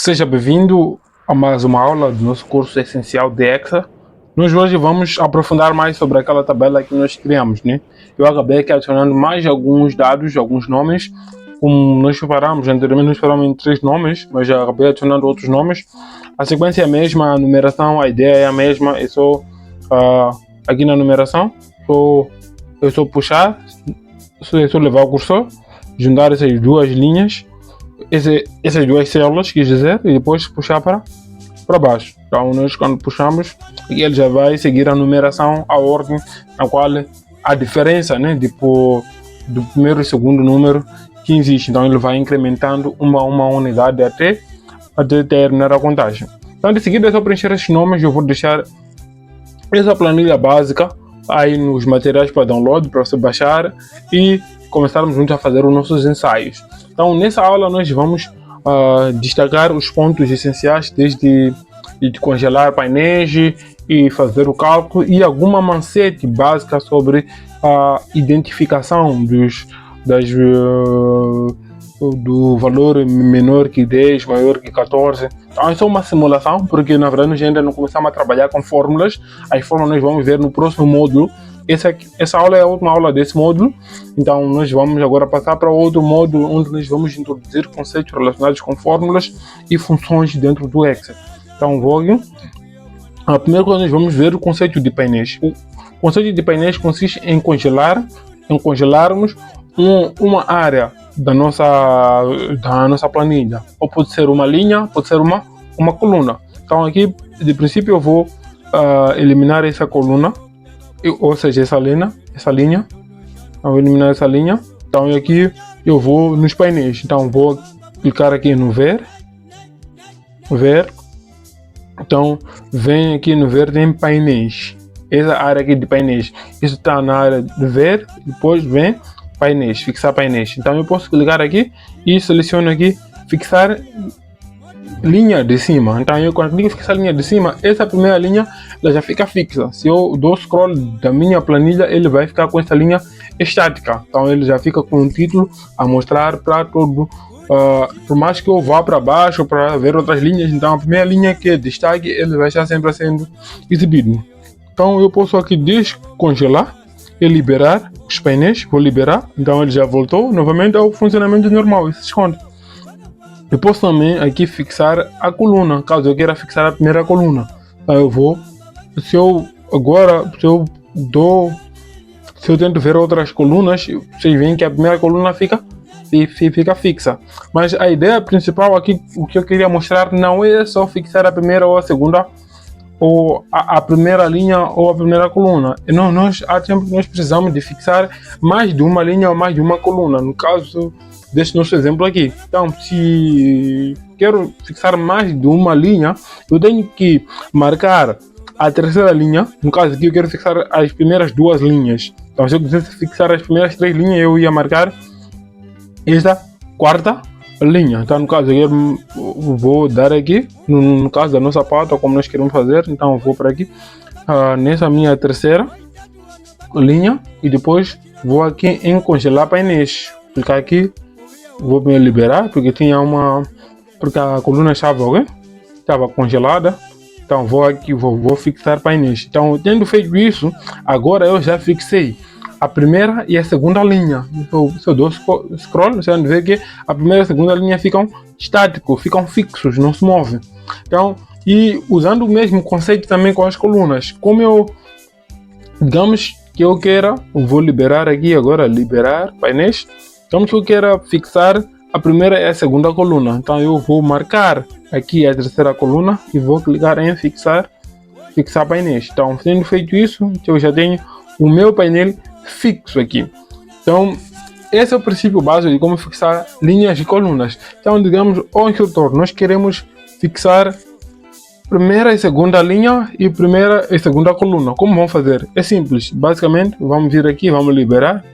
Seja bem-vindo a mais uma aula do nosso curso essencial de Excel. Nós hoje vamos aprofundar mais sobre aquela tabela que nós criamos, né? Eu acabei aqui adicionando mais alguns dados, alguns nomes, como nós separamos anteriormente, nós separamos em 3 nomes, mas já acabei adicionando outros nomes. A sequência é a mesma, a numeração, a ideia é a mesma, é só aqui na numeração, é só puxar, é só levar o cursor, juntar essas duas linhas, essas duas células, quer dizer, e depois puxar para baixo. Então nós quando puxamos, ele já vai seguir a numeração, a ordem na qual a diferença, né, tipo, do primeiro e segundo número que existe. Então ele vai incrementando uma unidade até terminar a contagem. Então de seguida é só preencher esses nomes. Eu vou deixar essa planilha básica aí nos materiais para download, para você baixar e começarmos juntos a fazer os nossos ensaios. Então nessa aula nós vamos destacar os pontos essenciais, desde de congelar painéis e fazer o cálculo, e alguma macete básica sobre a identificação do valor menor que 10, maior que 14. Então é só uma simulação, porque na verdade nós ainda não começamos a trabalhar com fórmulas. As fórmulas nós vamos ver no próximo módulo. Essa aula é a última aula desse módulo, então nós vamos agora passar para outro módulo, onde nós vamos introduzir conceitos relacionados com fórmulas e funções dentro do Excel. Então a primeira coisa nós vamos ver o conceito de painéis. O conceito de painéis consiste em congelarmos uma área da nossa planilha, ou pode ser uma linha, pode ser uma coluna. Então aqui de princípio eu vou eliminar essa coluna, ou seja, essa linha. Eu vou eliminar essa linha. Então aqui eu vou nos painéis. Então vou clicar aqui no ver. Então vem aqui no ver, tem painéis. Essa área aqui de painéis, isso está na área de ver. Depois vem painéis, fixar painéis. Então eu posso clicar aqui e seleciono aqui fixar linha de cima. Então eu quando clico em fixar linha de cima, essa primeira linha ela já fica fixa. Se eu dou scroll da minha planilha, ele vai ficar com essa linha estática. Então ele já fica com um título a mostrar para todo. Por mais que eu vá para baixo para ver outras linhas, então a primeira linha que é destaque, ele vai estar sempre sendo exibido. Então eu posso aqui descongelar e liberar os painéis. Vou liberar, então ele já voltou novamente ao funcionamento normal e se esconde. Eu posso também aqui fixar a coluna, caso eu queira fixar a primeira coluna. Então eu vou, se eu tento ver outras colunas, vocês veem que a primeira coluna fica fixa. Mas a ideia principal aqui, o que eu queria mostrar, não é só fixar a primeira ou a segunda, ou a primeira linha ou a primeira coluna. Há tempo que nós precisamos de fixar mais de uma linha ou mais de uma coluna. No caso desse nosso exemplo aqui. Então, se quero fixar mais de uma linha, eu tenho que marcar a terceira linha. No caso aqui, eu quero fixar as primeiras 2 linhas. Então, se eu quisesse fixar as primeiras 3 linhas, eu ia marcar esta quarta linha. Então, no caso, eu vou dar aqui, no caso da nossa pauta, como nós queremos fazer. Então, eu vou para aqui, nessa minha terceira linha, e depois vou aqui em congelar painéis. Clicar aqui. Vou me liberar porque porque a coluna estava congelada. Então vou aqui, vou fixar painéis. Então tendo feito isso, agora eu já fixei a primeira e a segunda linha. Se eu dou scroll, você vai ver que a primeira e a segunda linha ficam estáticos, ficam fixos, não se movem. Então, e usando o mesmo conceito também com as colunas, digamos que eu vou liberar aqui agora, liberar painéis. Então que eu quero fixar a primeira e a segunda coluna. Então eu vou marcar aqui a terceira coluna e vou clicar em fixar painéis. Então tendo feito isso, eu já tenho o meu painel fixo aqui. Então esse é o princípio básico de como fixar linhas e colunas. Então digamos, o instrutor, nós queremos fixar primeira e segunda linha e primeira e segunda coluna. Como vamos fazer? É simples. Basicamente vamos vir aqui, vamos liberar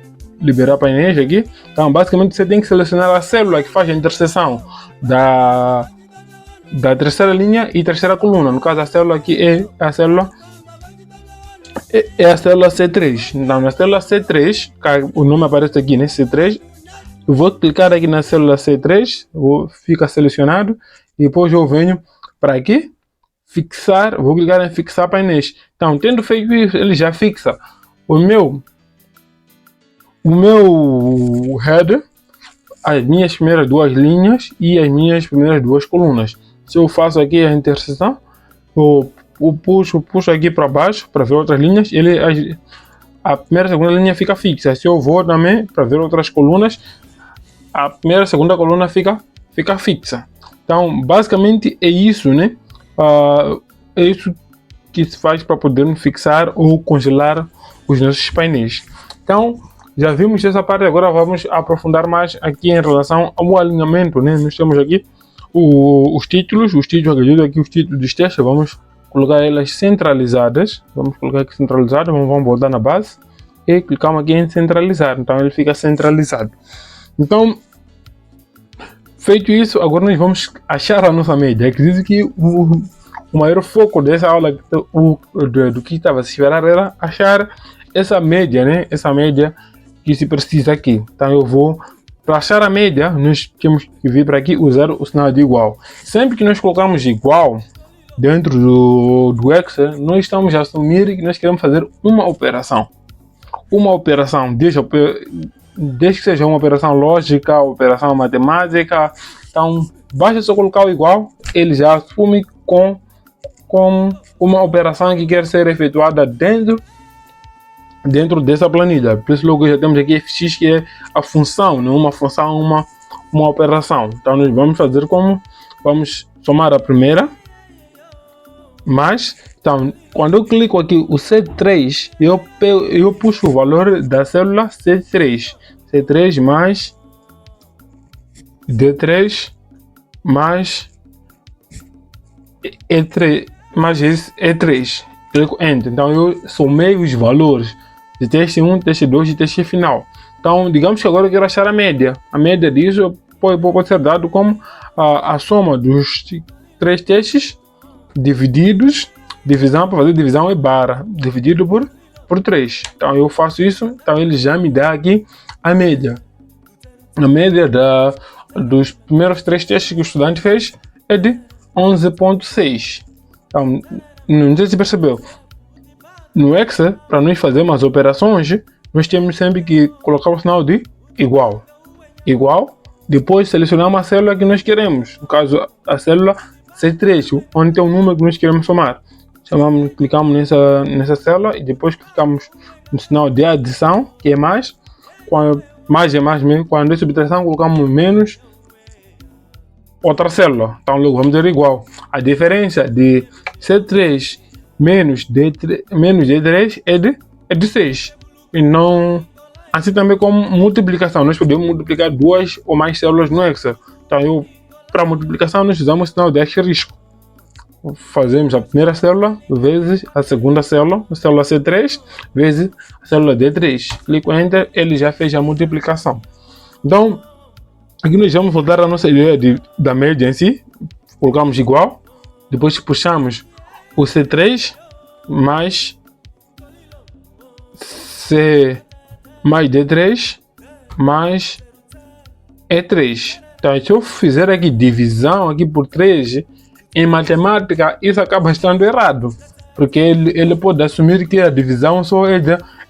painéis aqui. Então basicamente você tem que selecionar a célula que faz a interseção da terceira linha e terceira coluna. No caso a célula aqui é a célula C3. Então na célula C3, o nome aparece aqui, né? C3. Eu vou clicar aqui na célula C3, fica selecionado e depois eu venho para aqui, fixar, vou clicar em fixar painéis. Então, tendo feito isso, ele já fixa o meu header, as minhas primeiras duas linhas e as minhas primeiras duas colunas. Se eu faço aqui a interseção, eu puxo aqui para baixo para ver outras linhas, a primeira e segunda linha fica fixa. Se eu vou também para ver outras colunas, a primeira e segunda coluna fica fixa. Então, basicamente é isso, né? É isso que se faz para podermos fixar ou congelar os nossos painéis. Então, já vimos essa parte, agora vamos aprofundar mais aqui em relação ao alinhamento, né? Nós temos aqui os títulos, acredito aqui os títulos dos textos, vamos colocar elas centralizadas, vamos colocar aqui centralizado, vamos botar na base e clicamos aqui em centralizar, então ele fica centralizado. Então, feito isso, agora nós vamos achar a nossa média. Acredito que o maior foco dessa aula do que estava a se esperar era achar essa média, né? Essa média que se precisa aqui. Então eu vou, para achar a média, nós temos que vir para aqui usar o sinal de igual. Sempre que nós colocamos igual dentro do Excel, nós estamos a assumir que nós queremos fazer uma operação. Uma operação, desde que seja uma operação lógica, operação matemática. Então basta só colocar o igual, ele já assume com uma operação que quer ser efetuada dentro dessa planilha. Por isso logo já temos aqui fx, que é a função, não uma função, uma operação. Então nós vamos fazer como? Vamos somar a primeira, mas, então, quando eu clico aqui o C3, eu puxo o valor da célula C3. C3 mais D3 mais E3, mais esse E3. Clico Enter. Então eu somei os valores de teste 1, teste 2 e teste final. Então, digamos que agora eu quero achar a média. A média disso pode ser dado como a soma dos 3 testes divididos, divisão, para fazer divisão é barra, dividido por 3. Então eu faço isso, então ele já me dá aqui a média. A média dos primeiros 3 testes que o estudante fez é de 11.6. Então, não sei se percebeu. No Excel, para nós fazermos as operações, nós temos sempre que colocar o sinal de igual. Igual, depois selecionamos a célula que nós queremos. No caso, a célula C3, onde tem o número que nós queremos somar. Clicamos nessa célula e depois clicamos no sinal de adição, que é mais. Mais é mais mesmo. Quando é subtração, colocamos menos outra célula. Então logo vamos dizer igual. A diferença de C3 menos D3 é de 6. E não... Assim também como multiplicação. Nós podemos multiplicar 2 ou mais células no Excel. Então para multiplicação nós usamos o sinal de asterisco. Fazemos a primeira célula vezes a segunda célula, a célula C3 vezes a célula D3. Clico em Enter, ele já fez a multiplicação. Então, aqui nós vamos voltar à nossa ideia da média em si. Colocamos igual, depois puxamos o C3 mais C mais D3 mais E3. Então, se eu fizer aqui divisão aqui por 3, em matemática isso acaba estando errado, porque ele pode assumir que a divisão só é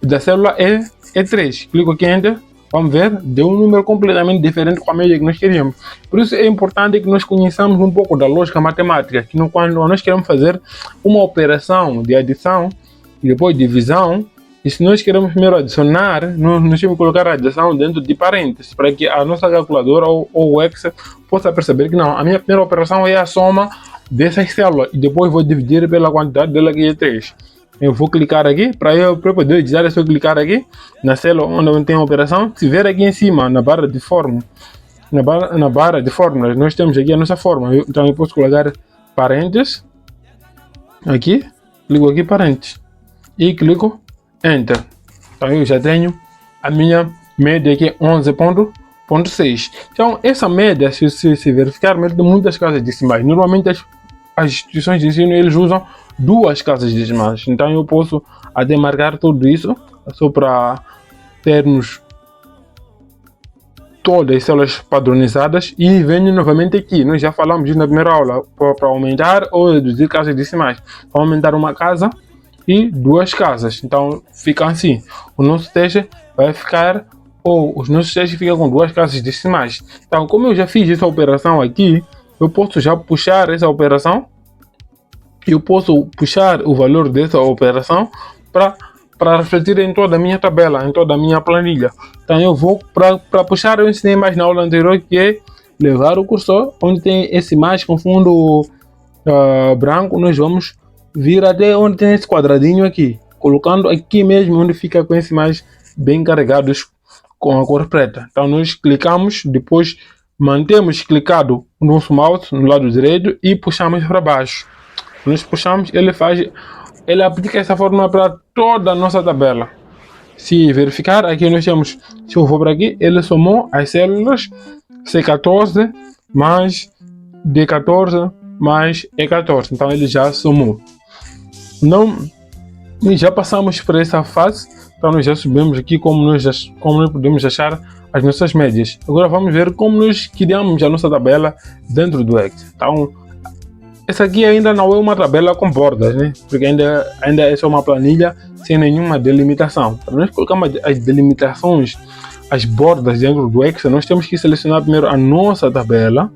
da célula E3. Clico aqui em Enter, vamos ver, deu um número completamente diferente com a média que nós queríamos. Por isso é importante que nós conheçamos um pouco da lógica matemática, que quando nós queremos fazer uma operação de adição e depois divisão, e se nós queremos primeiro adicionar, nós temos que colocar a adição dentro de parênteses, para que a nossa calculadora ou o Excel possa perceber que não, a minha primeira operação é a soma dessas células, e depois vou dividir pela quantidade dela que é 3. Eu vou clicar aqui, para poder editar, é só clicar aqui, na célula onde tem a operação. Se ver aqui em cima, na barra de fórmula, na barra de fórmulas, nós temos aqui a nossa fórmula. Então eu posso colocar parênteses, aqui, clico aqui parênteses, e clico Enter. Então eu já tenho a minha média aqui 11.6. Então essa média, se verificar, média de muitas casas decimais. Normalmente as instituições de ensino eles usam 2 casas decimais. Então eu posso até marcar tudo isso só para termos todas as células padronizadas e venho novamente aqui. Nós já falamos isso na primeira aula, para aumentar ou reduzir casas decimais. Para aumentar uma casa e duas casas. Então fica assim. O nosso teste vai ficar, ou os nossos testes ficam com duas casas decimais. Então, como eu já fiz essa operação aqui, eu posso já puxar essa operação. Eu posso puxar o valor dessa operação para refletir em toda a minha tabela, em toda a minha planilha. Então eu vou para puxar, eu ensinei mais na aula anterior, que é levar o cursor onde tem esse mais com fundo branco. Nós vamos vir até onde tem esse quadradinho aqui, colocando aqui mesmo onde fica com esse mais bem carregados com a cor preta. Então nós clicamos, depois mantemos clicado o nosso mouse no lado direito e puxamos para baixo. Nós puxamos, ele aplica essa fórmula para toda a nossa tabela. Se verificar, aqui nós temos, se eu for para aqui, ele somou as células C14 mais D14 mais E14. Então ele já somou. Não, já passamos por essa fase, então nós já subimos aqui como nós podemos achar as nossas médias. Agora vamos ver como nós criamos a nossa tabela dentro do Excel. Então, essa aqui ainda não é uma tabela com bordas, né? Porque ainda é só uma planilha sem nenhuma delimitação. Para nós colocarmos as delimitações, as bordas dentro do Excel, nós temos que selecionar primeiro a nossa tabela.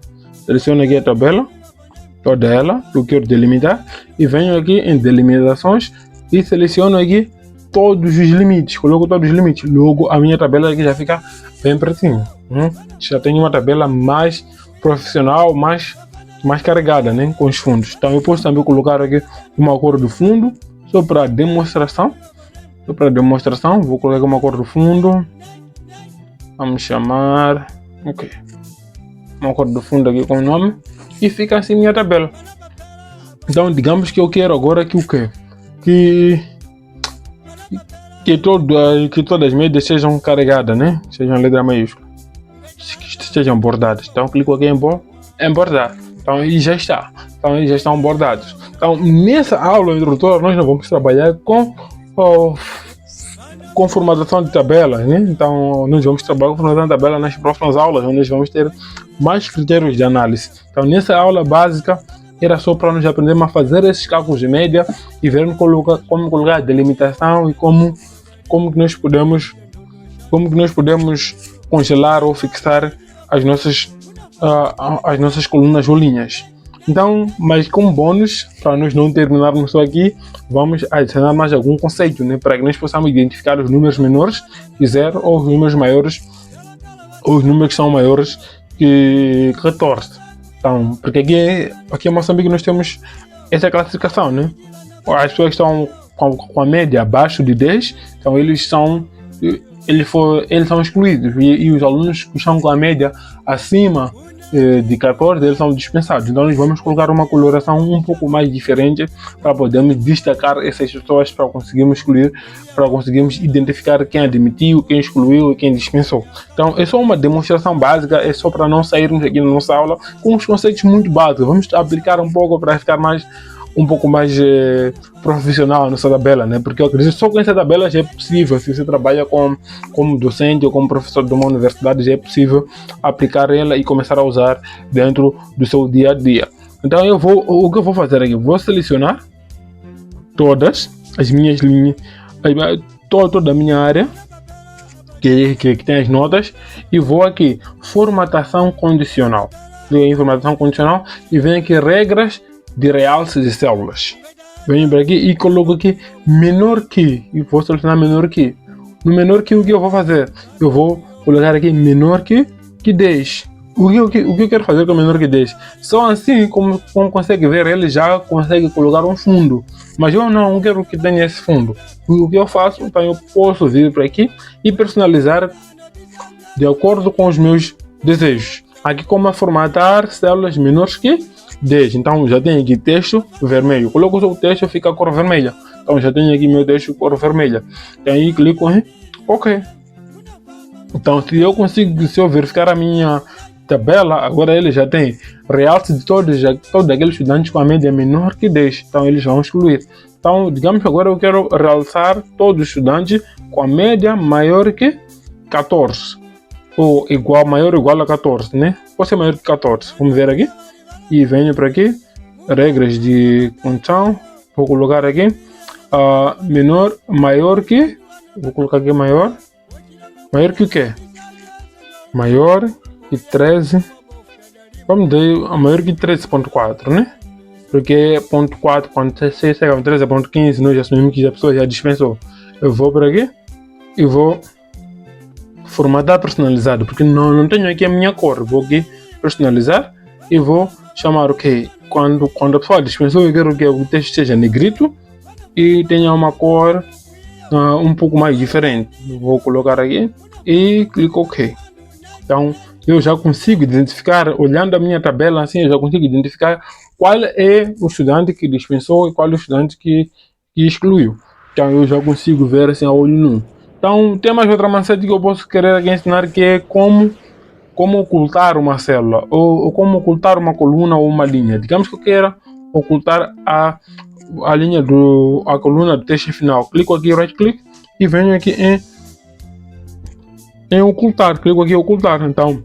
Seleciono aqui a tabela, toda ela, que eu quero delimitar, e venho aqui em delimitações e seleciono aqui todos os limites, coloco todos os limites. Logo a minha tabela aqui já fica bem pretinho. Já tenho uma tabela mais profissional, mais carregada, né, com os fundos. Então eu posso também colocar aqui uma cor do fundo, só para demonstração. Vou colocar uma cor do fundo. Vamos chamar, ok, uma cor do fundo aqui com o nome, e fica assim minha tabela. Então digamos que eu quero agora que o quê? Que todas as médias sejam carregadas, né? Sejam letra maiúscula, que sejam bordadas. Então clico aqui em bordar. Então eles já estão bordados. Então nessa aula introdutória nós não vamos trabalhar com formatação de tabelas, né? Então nós vamos trabalhar com formatação de tabela nas próximas aulas, onde nós vamos ter mais critérios de análise. Então nessa aula básica era só para nós aprendermos a fazer esses cálculos de média e ver como colocar a delimitação e como que nós podemos congelar ou fixar as nossas colunas ou linhas. Então, mas como bônus, para nós não terminarmos só aqui, vamos adicionar mais algum conceito, né, para que nós possamos identificar os números menores que 0 ou os números maiores, ou os números que são maiores que 14. Então, porque aqui em Moçambique nós temos essa classificação, né? As pessoas que estão com a média abaixo de 10, então eles são excluídos, e os alunos que estão com a média acima de 14, eles são dispensados. Então nós vamos colocar uma coloração um pouco mais diferente para podermos destacar essas pessoas, para conseguirmos excluir, para conseguirmos identificar quem admitiu, quem excluiu e quem dispensou. Então é só uma demonstração básica, é só para não sairmos aqui na nossa aula com os conceitos muito básicos. Vamos aplicar um pouco para ficar um pouco mais profissional nessa tabela, né? Porque eu acredito que só com essa tabela já é possível, se você trabalha como docente ou como professor de uma universidade, já é possível aplicar ela e começar a usar dentro do seu dia a dia. Então o que eu vou fazer aqui, vou selecionar todas as minhas linhas, toda a minha área que tem as notas, e vou aqui formatação condicional. Vou em formatação condicional e venho aqui regras de realce de células. Venho para aqui e coloco aqui menor que, e vou selecionar menor que. No menor que, o que eu vou fazer? Eu vou colocar aqui menor que 10. O que eu quero fazer com menor que 10? Só assim, como consegue ver, ele já consegue colocar um fundo. Mas eu não quero que tenha esse fundo. O que eu faço? Então eu posso vir para aqui e personalizar de acordo com os meus desejos. Aqui como formatar células menores que 10. Então já tenho aqui texto vermelho. Coloco o texto, fica a cor vermelha. Então já tenho aqui meu texto cor vermelha. E aí clico em OK. Então se eu verificar a minha tabela, agora ele já tem realce de todos aqueles estudantes com a média menor que 10. Então eles vão excluir. Então digamos que agora eu quero realçar todos os estudantes com a média maior que 14. ou igual, maior ou igual a 14, né? Pode ser maior que 14. Vamos ver aqui. E venho para aqui. Regras de condição. Vou colocar aqui. Menor, maior que. Vou colocar aqui maior. Maior que o quê? Maior que 13. Vamos dizer maior que 13.4, né? Porque ponto 4, quando você chega a 13.15, nós assumimos que a pessoa já dispensou. Eu vou para aqui e vou formatar personalizado, porque não tenho aqui a minha cor. Vou aqui personalizar e vou chamar, ok, quando a pessoa dispensou, eu quero que o texto seja negrito e tenha uma cor um pouco mais diferente. Vou colocar aqui e clico ok. Então eu já consigo identificar, olhando a minha tabela assim, eu já consigo identificar qual é o estudante que dispensou e qual é o estudante que excluiu. Então eu já consigo ver assim a olho nu. Então tem mais outra macete que eu posso querer aqui ensinar, que é como ocultar uma célula ou como ocultar uma coluna ou uma linha. Digamos que eu queira ocultar a linha a coluna do texto final. Clico aqui, right click e venho aqui em ocultar. Clico aqui em ocultar. Então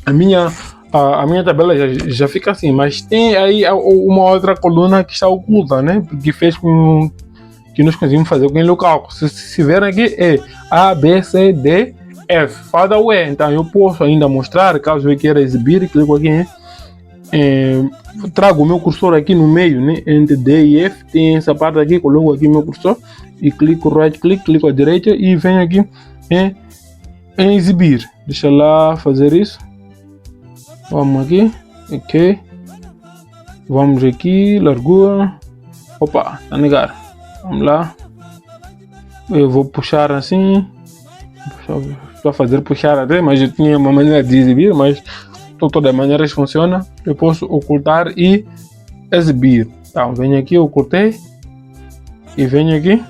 a minha tabela já fica assim, mas tem aí uma outra coluna que está oculta, né? Porque fez com que nós conseguimos fazer com o cálculo. Se verem aqui, é A, B, C, D, F. Falta o E. Então eu posso ainda mostrar, caso eu queira exibir, clico aqui, trago o meu cursor aqui no meio, né? Entre D e F, tem essa parte aqui, coloco aqui meu cursor e clico right click, clico à direita e venho aqui em exibir. Deixa lá fazer isso. Vamos aqui, ok. Vamos aqui, largura. Opa, tá negar. Vamos lá. Eu vou puxar assim. Vou fazer puxar até, mas eu tinha uma maneira de exibir, mas todas as maneiras funciona. Eu posso ocultar e exibir. Então, venho aqui, ocultei. E venho aqui.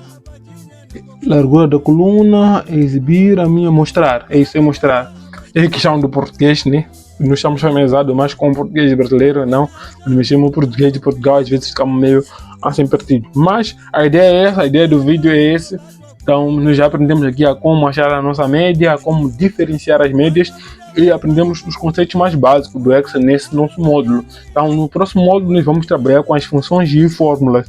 Largura da coluna, exibir, a minha mostrar. É isso, é mostrar. É questão do português, né? Nós estamos familiarizados mais com o português brasileiro, não? Quando mexemos português de Portugal, às vezes ficamos meio assim perdidos. Mas a ideia é essa, a ideia do vídeo é essa. Então, nós já aprendemos aqui a como achar a nossa média, a como diferenciar as médias e aprendemos os conceitos mais básicos do Excel nesse nosso módulo. Então, no próximo módulo, nós vamos trabalhar com as funções e fórmulas,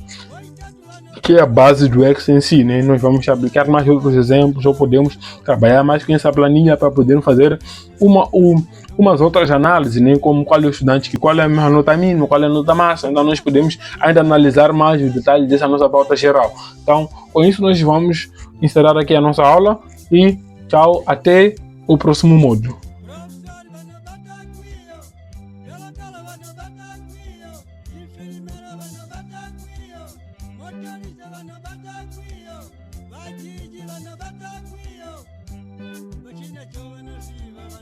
que é a base do Excel em si, né? Nós vamos aplicar mais outros exemplos, ou podemos trabalhar mais com essa planilha para poder fazer umas outras análises, né? Como qual é o estudante, qual é a nota mínima, qual é a nota máxima. Então nós podemos ainda analisar mais os detalhes dessa nossa pauta geral. Então, com isso nós vamos encerrar aqui a nossa aula e tchau, até o próximo módulo. Organiza bana batakuyo, bajiji bana batakuyo.